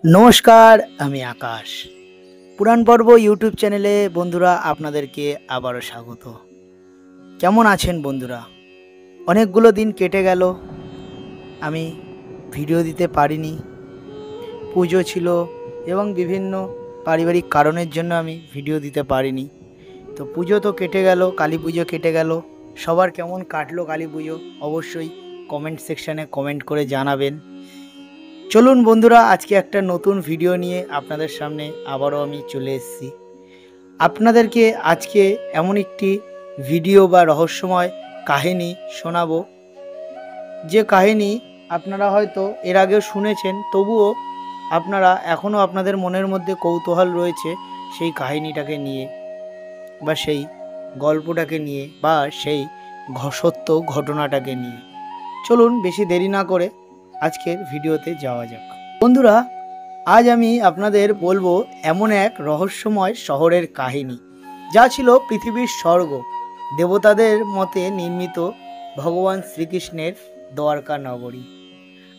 নমস্কার, আমি আকাশ। পুরাণ পর্ব ইউটিউব চ্যানেলে বন্ধুরা আপনাদেরকে আবারও স্বাগত। কেমন আছেন বন্ধুরা? অনেকগুলো দিন কেটে গেল, আমি ভিডিও দিতে পারিনি। পুজো ছিল এবং বিভিন্ন পারিবারিক কারণের জন্য আমি ভিডিও দিতে পারিনি। তো পুজো তো কেটে গেল, কালী পুজো কেটে গেল। সবার কেমন কাটলো কালী পুজো অবশ্যই কমেন্ট সেকশানে কমেন্ট করে জানাবেন। চলুন বন্ধুরা, আজকে একটা নতুন ভিডিও নিয়ে আপনাদের সামনে আবারও আমি চলে এসেছি। আপনাদেরকে আজকে এমন একটি ভিডিও বা রহস্যময় কাহিনী শোনাবো, যে কাহিনী আপনারা হয়তো এর আগেও শুনেছেন, তবুও আপনারা এখনও আপনাদের মনের মধ্যে কৌতূহল রয়েছে সেই কাহিনীটাকে নিয়ে বা সেই গল্পটাকে নিয়ে বা সেই সত্য ঘটনাটাকে নিয়ে। চলুন বেশি দেরি না করে আজকের ভিডিওতে যাওয়া যাক। বন্ধুরা, আজ আমি আপনাদের বলবো এমন এক রহস্যময় শহরের কাহিনী, যা ছিল পৃথিবীর স্বর্গ, দেবতাদের মতে নির্মিত ভগবান শ্রীকৃষ্ণের দ্বারকা নগরী।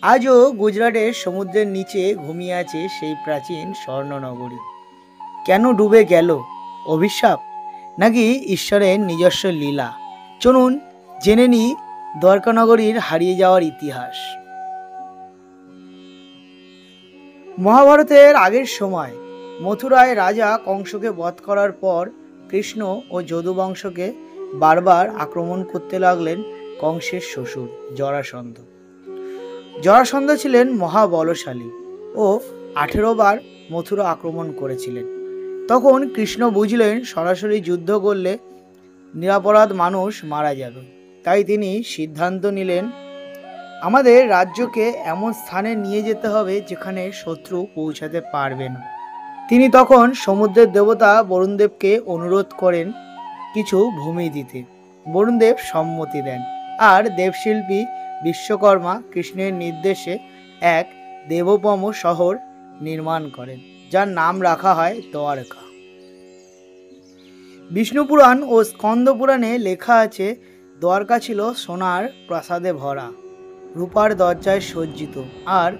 আজও গুজরাটের সমুদ্রের নিচে ঘুমিয়ে আছে সেই প্রাচীন স্বর্ণনগরী। কেন ডুবে গেল? অভিশাপ নাকি ঈশ্বরের নিজস্ব লীলা? চলুন জেনে নিই দ্বারকা নগরীর হারিয়ে যাওয়ার ইতিহাস। মহাভারতের আগের সময় মথুরায় রাজা কংসকে বধ করার পর কৃষ্ণ ও যদু বংশকে বারবার আক্রমণ করতে লাগলেন কংসের শ্বশুর জরাসন্ধ। জরাসন্ধ ছিলেন মহাবলশালী ও 18 বার মথুরা আক্রমণ করেছিলেন। তখন কৃষ্ণ বুঝলেন সরাসরি যুদ্ধ করলে নিরপরাধ মানুষ মারা যাবে, তাই তিনি সিদ্ধান্ত নিলেন আমাদের রাজ্যকে এমন স্থানে নিয়ে যেতে হবে যেখানে শত্রু পৌঁছাতে পারবে না। তিনি তখন সমুদ্রের দেবতা বরুণদেবকে অনুরোধ করেন কিছু ভূমি দিতে। বরুণদেব সম্মতি দেন, আর দেবশিল্পী বিশ্বকর্মা কৃষ্ণের নির্দেশে এক দেবোপম শহর নির্মাণ করেন, যার নাম রাখা হয় দ্বারকা। বিষ্ণু পুরাণ ও স্কন্দ পুরাণে লেখা আছে, দ্বারকা ছিল সোনার প্রাসাদে ভরা, রূপার দরজায় সজ্জিত আর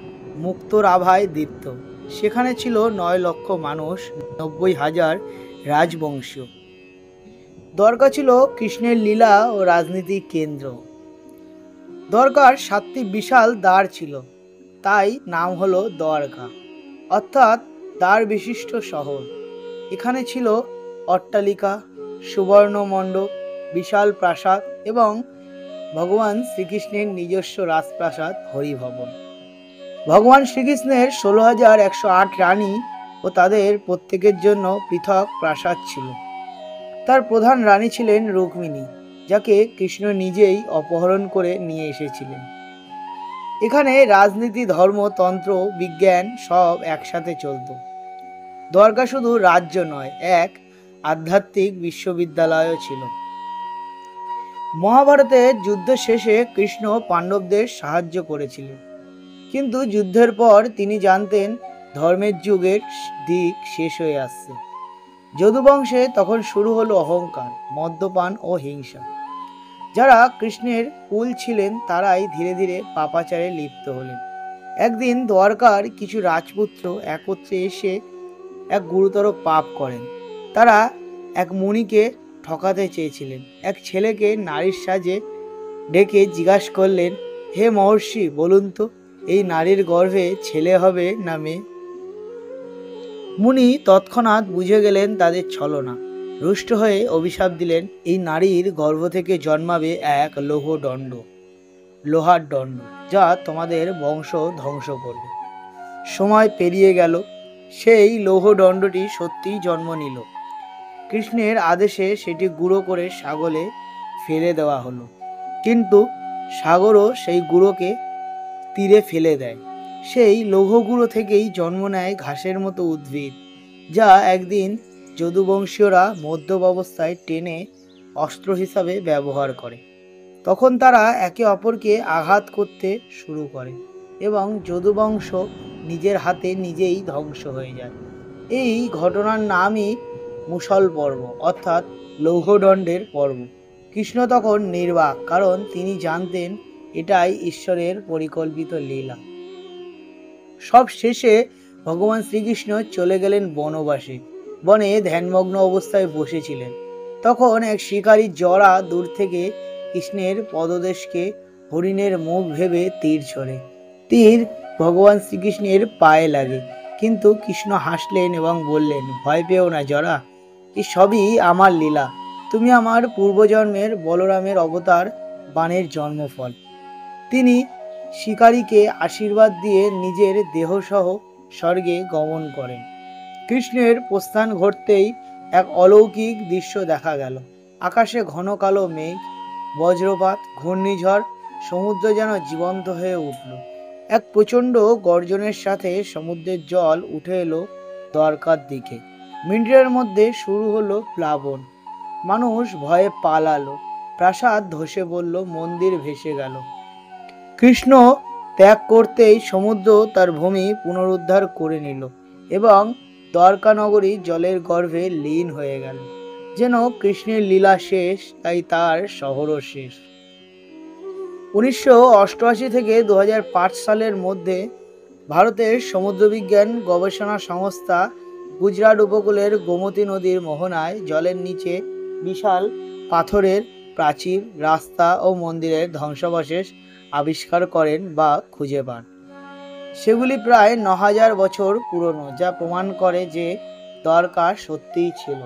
মুক্তোর আভায় দীপ্ত। সেখানে ছিল 9 লক্ষ মানুষ, 90,000 রাজবংশীয়। দ্বারকা ছিল কৃষ্ণের লীলা ও রাজনীতির কেন্দ্র। দ্বারকার 7টি বিশাল দ্বার ছিল, তাই নাম হলো দ্বারকা, অর্থাৎ দ্বার বিশিষ্ট শহর। এখানে ছিল অট্টালিকা, সুবর্ণ মণ্ডপ, বিশাল প্রাসাদ এবং ভগবান শ্রীকৃষ্ণের নিজস্ব রাজপ্রাসাদ হরিভবন। ভগবান শ্রীকৃষ্ণের 16,108 রানী ও তাদের প্রত্যেকের জন্য পৃথক প্রাসাদ ছিল। তার প্রধান রানী ছিলেন রুক্মিণী, যাকে কৃষ্ণ নিজেই অপহরণ করে নিয়ে এসেছিলেন। এখানে রাজনীতি, ধর্ম, তন্ত্র, বিজ্ঞান সব একসাথে চলত। দ্বারকা শুধু রাজ্য নয়, এক আধ্যাত্মিক বিশ্ববিদ্যালয়ও ছিল। মহাভারতের যুদ্ধ শেষে কৃষ্ণ পাণ্ডবদের সাহায্য করেছিলেন, কিন্তু যুদ্ধের পর তিনি জানতেন ধর্মের যুগের দিক শেষ হয়ে আসছে। যদুবংশে তখন শুরু হলো অহংকার, মদ্যপান ও হিংসা। যারা কৃষ্ণের কুল ছিলেন তারাই ধীরে ধীরে পাপাচারে লিপ্ত হলেন। একদিন দ্বারকার কিছু রাজপুত্র একত্রে এসে এক গুরুতর পাপ করেন। তারা এক মুনিকে ঠকাতে চেয়েছিলেন। এক ছেলেকে নারীর সাজে ডেকে জিজ্ঞাসা করলেন, হে মহর্ষি, বলুন তো এই নারীর গর্ভে ছেলে হবে না মেয়ে? মুনি তৎক্ষণাৎ বুঝে গেলেন তাদের ছলনা। রুষ্ট হয়ে অভিশাপ দিলেন, এই নারীর গর্ভ থেকে জন্মাবে এক লোহার দণ্ড, যা তোমাদের বংশ ধ্বংস করবে। সময় পেরিয়ে গেল, সেই লৌহদণ্ডটি সত্যিই জন্ম নিল। কৃষ্ণের আদেশে সেটি গুঁড়ো করে সাগরে ফেলে দেওয়া হলো, কিন্তু সাগরও সেই গুঁড়োকে তীরে ফেলে দেয়। সেই লৌহগুঁড়ো থেকেই জন্ম নেয় ঘাসের মতো উদ্ভিদ, যা একদিন যদুবংশীয়রা মধ্যম অবস্থায় টেনে অস্ত্র হিসাবে ব্যবহার করে। তখন তারা একে অপরকে আঘাত করতে শুরু করে এবং যদুবংশ নিজের হাতে নিজেই ধ্বংস হয়ে যায়। এই ঘটনার নামই মুষল পর্ব, অর্থাৎ লৌহদণ্ডের পর্ব। কৃষ্ণ তখন নির্বাক, কারণ তিনি জানতেন এটাই ঈশ্বরের পরিকল্পিত লীলা। সব শেষে ভগবান শ্রীকৃষ্ণ চলে গেলেন বনবাসে। বনে ধ্যানমগ্ন অবস্থায় বসেছিলেন। তখন এক শিকারী জরা দূর থেকে কৃষ্ণের পদদেশকে হরিণের মুখ ভেবে তীর ছোড়ে। তীর ভগবান শ্রীকৃষ্ণের পায়ে লাগে, কিন্তু কৃষ্ণ হাসলেন এবং বললেন, ভয় পেও না জরা, এই সবই আমার লীলা। তুমি আমার পূর্বজন্মের বলরামের অবতার বাণের জন্মফল। তিনি শিকারীকে আশীর্বাদ দিয়ে নিজের দেহসহ স্বর্গে গমন করেন। কৃষ্ণের প্রস্থান ঘটতেই এক অলৌকিক দৃশ্য দেখা গেল। আকাশে ঘন কালো মেঘ, বজ্রপাত, ঘূর্ণিঝড়, সমুদ্র যেন জীবন্ত হয়ে উঠল। এক প্রচণ্ড গর্জনের সাথে সমুদ্রের জল উঠে এলো দ্বারকার দিকে। মিনিটের মধ্যে শুরু হলো প্লাবন। মানুষ ভয়ে পালালো, প্রাসাদ ধসে পড়ল, মন্দির ভেসে গেল। কৃষ্ণ ত্যাগ করতেই সমুদ্র তার ভূমি পুনরুদ্ধার করে নিল এবং দ্বারকা নগরী জলের গর্ভে লীন হয়ে গেল। যেন কৃষ্ণের লীলা শেষ, তাই তার শহরও শেষ। 1988 থেকে 2005 সালের মধ্যে ভারতের সমুদ্রবিজ্ঞান গবেষণা সংস্থা গুজরাট উপকূলের গোমতী নদীর মোহনায় জলের নিচে বিশাল পাথরের প্রাচীর, রাস্তা ও মন্দিরের ধ্বংসাবশেষ আবিষ্কার করেন বা খুঁজে পান। সেগুলি প্রায় 9000 বছর পুরনো, যা প্রমাণ করে যে দ্বারকা সত্যিই ছিল।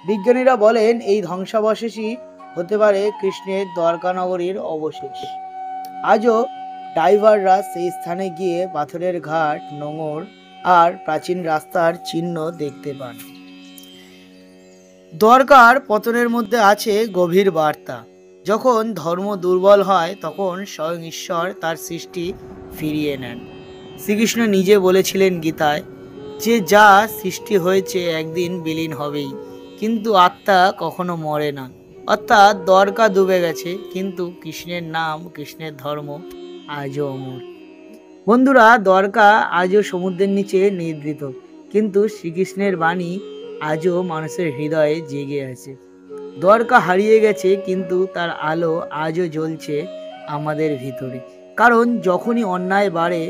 বিজ্ঞানীরা বলেন এই ধ্বংসাবশেষই হতে পারে কৃষ্ণের দ্বারকা নগরীর অবশেষ। আজও ডাইভাররা সেই স্থানে গিয়ে পাথরের ঘাট, নোঙর আর প্রাচীন রাস্তার চিহ্ন দেখতে পান। দ্বারকার পতনের মধ্যে আছে গভীর বার্তা। যখন ধর্ম দুর্বল হয় তখন স্বয়ং ঈশ্বর তার সৃষ্টি ফিরিয়ে নেন। শ্রীকৃষ্ণ নিজে বলেছিলেন গীতায় যে যা সৃষ্টি হয়েছে একদিন বিলীন হবেই, কিন্তু আত্মা কখনো মরে না। অর্থাৎ দ্বারকা ডুবে গেছে, কিন্তু কৃষ্ণের নাম, কৃষ্ণের ধর্ম আজও অমর। বন্ধুরা, দ্বারকা আজও সমুদ্রের নিচে নিদ্রিত, কিন্তু শ্রীকৃষ্ণের বাণী আজও মানুষের হৃদয়ে জেগে আছে। দ্বারকা হারিয়ে গেছে, কিন্তু তার আলো আজও জ্বলছে আমাদের ভিতরে। কারণ যখনই অন্যায় বাড়ে,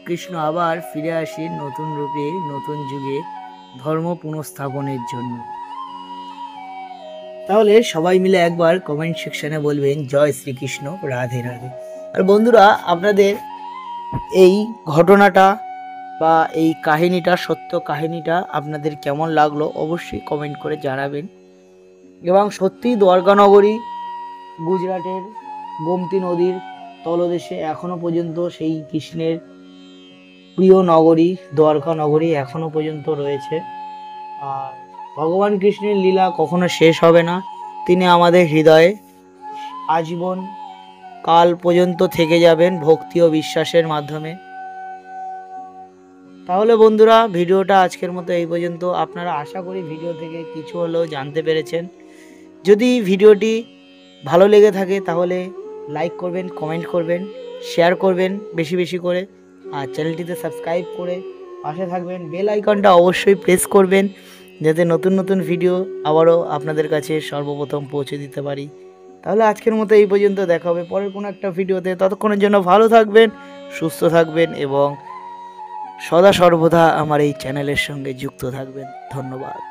কৃষ্ণ আবার ফিরে আসে নতুন রূপে, নতুন যুগে, ধর্ম পুনঃস্থাপনের জন্য। তাহলে সবাই মিলে একবার কমেন্ট সেকশনে বলবেন জয় শ্রীকৃষ্ণ, রাধে রাধে। আর বন্ধুরা, আপনাদের এই ঘটনাটা বা এই কাহিনীটা, সত্য কাহিনীটা আপনাদের কেমন লাগলো অবশ্যই কমেন্ট করে জানাবেন। এবং সত্যি দ্বারকা নগরী গুজরাটের গোমতী নদীর তলদেশে এখনো পর্যন্ত সেই কৃষ্ণের প্রিয় নগরী দ্বারকা নগরী এখনো পর্যন্ত রয়েছে। আর ভগবান কৃষ্ণের লীলা কখনো শেষ হবে না। তিনি আমাদের হৃদয়ে আজীবন কাল পর্যন্ত থেকে যাবেন ভক্তি ও বিশ্বাসের মাধ্যমে। তাহলে বন্ধুরা, ভিডিওটা আজকের মতো এই পর্যন্ত। আপনারা আশা করি ভিডিও থেকে কিছু হলেও জানতে পেরেছেন। যদি ভিডিওটি ভালো লেগে থাকে তাহলে লাইক করবেন, কমেন্ট করবেন, শেয়ার করবেন বেশি বেশি করে, আর চ্যানেলটিতে সাবস্ক্রাইব করে পাশে থাকবেন। বেল আইকনটা অবশ্যই প্রেস করবেন, যাতে নতুন নতুন ভিডিও আবারও আপনাদের কাছে সর্বপ্রথম পৌঁছে দিতে পারি। তাহলে আজকের মতো এই পর্যন্ত, দেখা হবে পরের কোনো একটা ভিডিওতে। ততক্ষণের জন্য ভালো থাকবেন, সুস্থ থাকবেন এবং সদা সর্বদা আমার এই চ্যানেলের সঙ্গে যুক্ত থাকবেন। ধন্যবাদ।